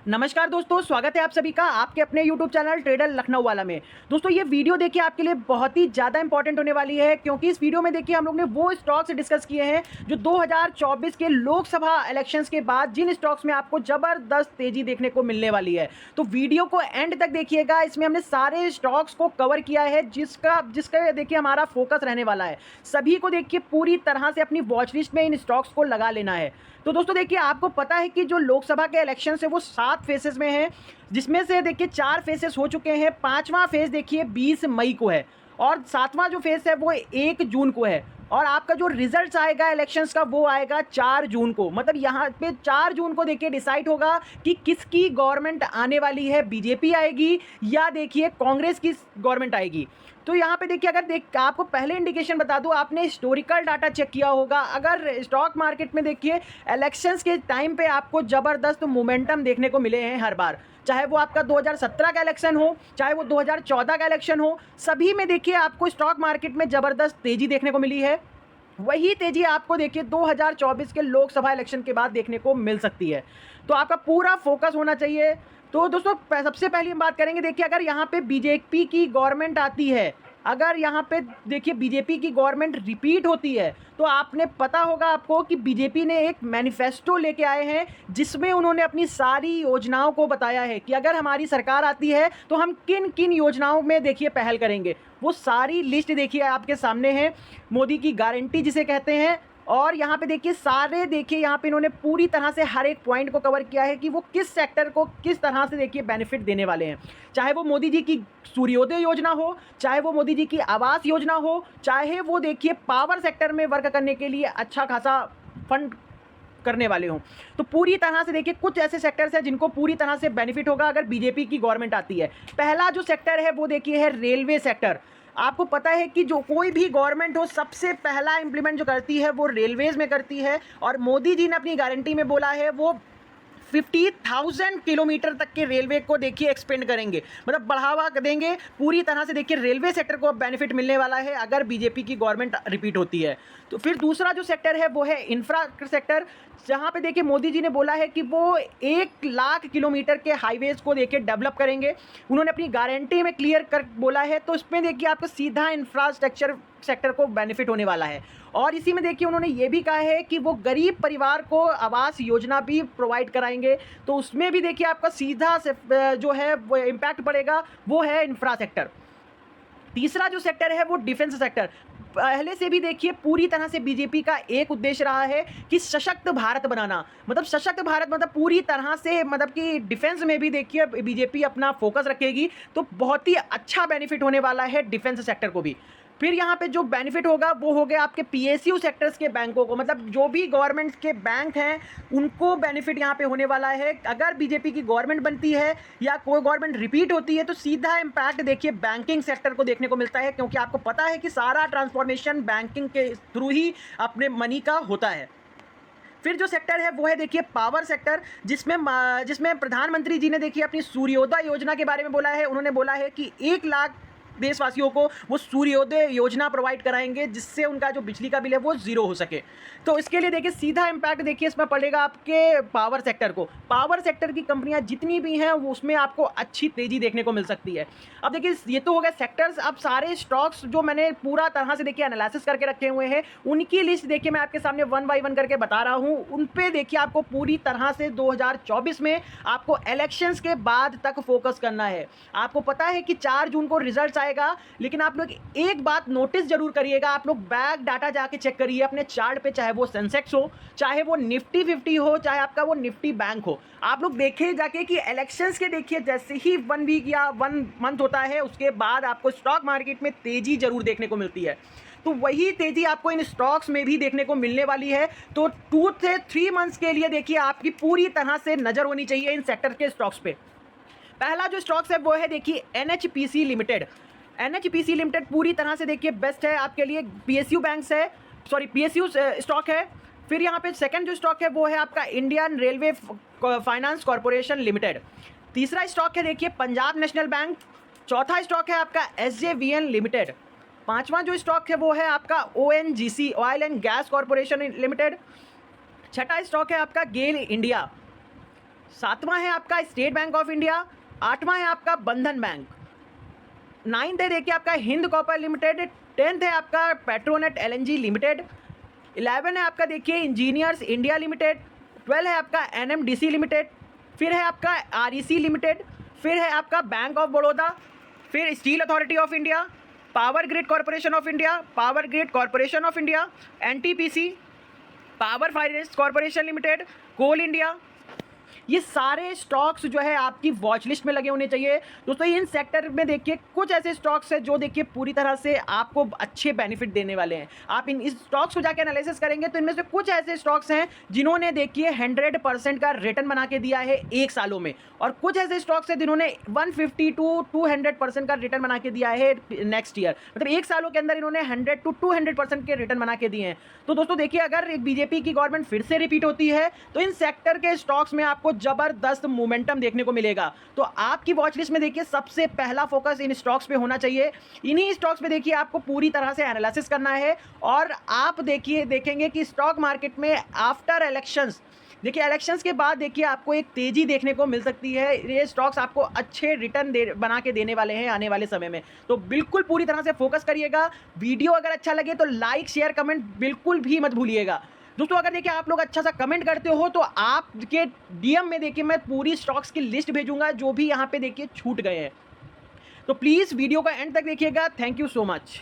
नमस्कार दोस्तों, स्वागत है आप सभी का आपके अपने YouTube चैनल ट्रेडर लखनऊ वाला में। दोस्तों ये वीडियो देखिए आपके लिए बहुत ही ज़्यादा इंपॉर्टेंट होने वाली है, क्योंकि इस वीडियो में देखिए हम लोग ने वो स्टॉक्स डिस्कस किए हैं जो 2024 के लोकसभा इलेक्शंस के बाद जिन स्टॉक्स में आपको ज़बरदस्त तेज़ी देखने को मिलने वाली है। तो वीडियो को एंड तक देखिएगा, इसमें हमने सारे स्टॉक्स को कवर किया है जिसका जिसका देखिए हमारा फोकस रहने वाला है। सभी को देखिए पूरी तरह से अपनी वॉच लिस्ट में इन स्टॉक्स को लगा लेना है। तो दोस्तों देखिए आपको पता है कि जो लोकसभा के इलेक्शन है वो 7 फेसेस में है, जिसमें से देखिए 4 फेसेस हो चुके हैं। 5वां फेज देखिए 20 मई को है और 7वां जो फेज है वो 1 जून को है और आपका जो रिजल्ट्स आएगा इलेक्शंस का वो आएगा 4 जून को। मतलब यहाँ पे 4 जून को देखिए डिसाइड होगा कि किसकी गवर्नमेंट आने वाली है, बीजेपी आएगी या देखिए कांग्रेस की गवर्नमेंट आएगी। तो यहाँ पे देखिए अगर आपको पहले इंडिकेशन बता दूं, आपने हिस्टोरिकल डाटा चेक किया होगा। अगर स्टॉक मार्केट में देखिए इलेक्शंस के टाइम पे आपको ज़बरदस्त मोमेंटम देखने को मिले हैं हर बार, चाहे वो आपका 2017 का इलेक्शन हो, चाहे वो 2014 का इलेक्शन हो, सभी में देखिए आपको स्टॉक मार्केट में ज़बरदस्त तेज़ी देखने को मिली है। वही तेज़ी आपको देखिए 2024 के लोकसभा इलेक्शन के बाद देखने को मिल सकती है। तो आपका पूरा फोकस होना चाहिए। तो दोस्तों सबसे पहले हम बात करेंगे, देखिए अगर यहाँ पे बीजेपी की गवर्नमेंट आती है, अगर यहाँ पे देखिए बीजेपी की गवर्नमेंट रिपीट होती है, तो आपने पता होगा आपको कि बीजेपी ने एक मैनिफेस्टो लेके आए हैं जिसमें उन्होंने अपनी सारी योजनाओं को बताया है कि अगर हमारी सरकार आती है तो हम किन किन योजनाओं में देखिए पहल करेंगे। वो सारी लिस्ट देखिए आपके सामने है, मोदी की गारंटी जिसे कहते हैं। और यहाँ पे देखिए यहाँ पे इन्होंने पूरी तरह से हर एक पॉइंट को कवर किया है कि वो किस सेक्टर को किस तरह से देखिए बेनिफिट देने वाले हैं। चाहे वो मोदी जी की सूर्योदय योजना हो, चाहे वो मोदी जी की आवास योजना हो, चाहे वो देखिए पावर सेक्टर में वर्क करने के लिए अच्छा खासा फंड करने वाले हों। तो पूरी तरह से देखिए कुछ ऐसे सेक्टर्स हैं जिनको पूरी तरह से बेनिफिट होगा अगर बीजेपी की गवर्नमेंट आती है। पहला जो सेक्टर है वो देखिए है रेलवे सेक्टर। आपको पता है कि जो कोई भी गवर्नमेंट हो सबसे पहला इंप्लीमेंट जो करती है वो रेलवेज़ में करती है, और मोदी जी ने अपनी गारंटी में बोला है वो 50,000 किलोमीटर तक के रेलवे को देखिए एक्सपेंड करेंगे, मतलब बढ़ावा देंगे। पूरी तरह से देखिए रेलवे सेक्टर को बेनिफिट मिलने वाला है अगर बीजेपी की गवर्नमेंट रिपीट होती है। तो फिर दूसरा जो सेक्टर है वो है इंफ्रा सेक्टर, जहाँ पे देखिए मोदी जी ने बोला है कि वो 1 लाख किलोमीटर के हाईवेज़ को देखिए डेवलप करेंगे। उन्होंने अपनी गारंटी में क्लियर कर बोला है, तो इसमें देखिए आपको सीधा इंफ्रास्ट्रक्चर सेक्टर को बेनिफिट होने वाला है। और इसी में देखिए उन्होंने ये भी कहा है कि वो गरीब परिवार को आवास योजना भी प्रोवाइड कराएंगे, तो उसमें भी देखिए आपका सीधा जो है वो इम्पैक्ट पड़ेगा, वो है इंफ्रा सेक्टर। तीसरा जो सेक्टर है वो डिफेंस सेक्टर। पहले से भी देखिए पूरी तरह से बीजेपी का एक उद्देश्य रहा है कि सशक्त भारत बनाना, मतलब सशक्त भारत मतलब पूरी तरह से मतलब कि डिफेंस में भी देखिए बीजेपी अपना फोकस रखेगी, तो बहुत ही अच्छा बेनिफिट होने वाला है डिफेंस सेक्टर को भी। फिर यहाँ पे जो बेनिफिट होगा वो हो गया आपके पीएसयू सेक्टर्स के बैंकों को, मतलब जो भी गवर्नमेंट के बैंक हैं उनको बेनिफिट यहाँ पे होने वाला है। अगर बीजेपी की गवर्नमेंट बनती है या कोई गवर्नमेंट रिपीट होती है तो सीधा इम्पैक्ट देखिए बैंकिंग सेक्टर को देखने को मिलता है, क्योंकि आपको पता है कि सारा ट्रांसफॉर्मेशन बैंकिंग के थ्रू ही अपने मनी का होता है। फिर जो सेक्टर है वो है देखिए पावर सेक्टर, जिसमें प्रधानमंत्री जी ने देखिए अपनी सूर्योदय योजना के बारे में बोला है। उन्होंने बोला है कि 1 लाख देशवासियों को वो सूर्योदय योजना प्रोवाइड कराएंगे, जिससे उनका जो बिजली का बिल है वो ज़ीरो हो सके। तो इसके लिए देखिए सीधा इम्पैक्ट देखिए इसमें पड़ेगा आपके पावर सेक्टर को। पावर सेक्टर की कंपनियां जितनी भी हैं वो उसमें आपको अच्छी तेज़ी देखने को मिल सकती है। अब देखिए ये तो हो गए सेक्टर्स। अब सारे स्टॉक्स जो मैंने पूरा तरह से देखिए एनालिसिस करके रखे हुए हैं उनकी लिस्ट देखिए मैं आपके सामने 1 बाय 1 करके बता रहा हूँ। उन पर देखिए आपको पूरी तरह से 2024 में आपको इलेक्शंस के बाद तक फोकस करना है। आपको पता है कि 4 जून को रिजल्ट आएगा, लेकिन आप लोग एक बात नोटिस जरूर करिएगा, आप लोग बैक डाटा जाके चेक करिए अपने चार्ट पे, चाहे वो सेंसेक्स हो, चाहे वो निफ्टी 50 हो, चाहे आपका वो निफ्टी बैंक हो। आप लोग देखें जाके कि इलेक्शंस के देखिए जैसे ही 1 वीक या 1 मंथ होता है उसके बाद आपको स्टॉक मार्केट में तेजी जरूर देखने को मिलती है। तो वही तेजी आपको इन स्टॉक्स में भी देखने को मिलने वाली है। तो 2 से 3 मंथ्स के लिए देखिए आपकी पूरी तरह से नजर होनी चाहिए इन सेक्टर के स्टॉक्स पे। पहला जो स्टॉक्स है वो है देखिए एनएचपीसी लिमिटेड। एनएचपीसी लिमिटेड पूरी तरह से देखिए बेस्ट है आपके लिए। पीएसयू बैंक्स है, सॉरी पीएसयू स्टॉक है। फिर यहाँ पे सेकंड जो स्टॉक है वो है आपका Indian railway finance corporation limited. तीसरा स्टॉक है देखिए पंजाब नेशनल बैंक। चौथा स्टॉक है आपका एसजेवीएन लिमिटेड। पांचवा जो स्टॉक है वो है आपका ONGC oil and gas corporation limited. छठा स्टॉक है आपका गेल इंडिया। 7वां है आपका स्टेट बैंक ऑफ इंडिया, 8वां है आपका बंधन बैंक, 9th है देखिए आपका हिंद कॉपर लिमिटेड, 10th है आपका पेट्रोनेट एलएनजी लिमिटेड, 11 है आपका देखिए इंजीनियर्स इंडिया लिमिटेड, 12 है आपका एनएमडीसी लिमिटेड, फिर है आपका आरईसी लिमिटेड, फिर है आपका बैंक ऑफ बड़ौदा, फिर steel authority of India, power grid corporation of India, power grid corporation of India, NTPC, power finance corporation limited, coal India. ये सारे स्टॉक्स जो है आपकी वॉच लिस्ट में लगे होने चाहिए दोस्तों। इन सेक्टर में देखिए कुछ ऐसे स्टॉक्स हैं जो देखिए पूरी तरह से आपको अच्छे बेनिफिट देने वाले हैं। आप इस स्टॉक्स को जाके एनालिसिस करेंगे तो इनमें से कुछ ऐसे स्टॉक्स हैं जिन्होंने देखिए 100% का रिटर्न बना के दिया है 1 सालों में, और कुछ ऐसे स्टॉक्स हैं जिन्होंने 150 to 200% का रिटर्न बना के दिया है नेक्स्ट ईयर, मतलब 1 सालों के अंदर इन्होंने 100 to 200% के रिटर्न बना के दिए हैं। तो दोस्तों देखिए अगर बीजेपी की गवर्नमेंट फिर से रिपीट होती है तो इन सेक्टर के स्टॉक्स में आपको जबरदस्त मोमेंटम देखने को मिलेगा। तो आपकी वॉच लिस्ट में देखिए सबसे पहला फोकस इन स्टॉक्स पे होना चाहिए। इन्हीं स्टॉक्स पे देखिए आपको पूरी तरह से एनालिसिस करना है, और आप देखिए देखेंगे कि स्टॉक मार्केट में आफ्टर इलेक्शंस, देखिए इलेक्शंस के बाद देखिए आपको एक तेजी देखने को मिल सकती है। ये स्टॉक्स आपको अच्छे रिटर्न बना के देने वाले हैं आने वाले समय में, तो बिल्कुल पूरी तरह से फोकस करिएगा। वीडियो अगर अच्छा लगे तो लाइक शेयर कमेंट बिल्कुल भी मत भूलिएगा दोस्तों। अगर देखिए आप लोग अच्छा सा कमेंट करते हो तो आपके डीएम में देखिए मैं पूरी स्टॉक्स की लिस्ट भेजूंगा जो भी यहाँ पे देखिए छूट गए हैं। तो प्लीज़ वीडियो का एंड तक देखिएगा। Thank you so much.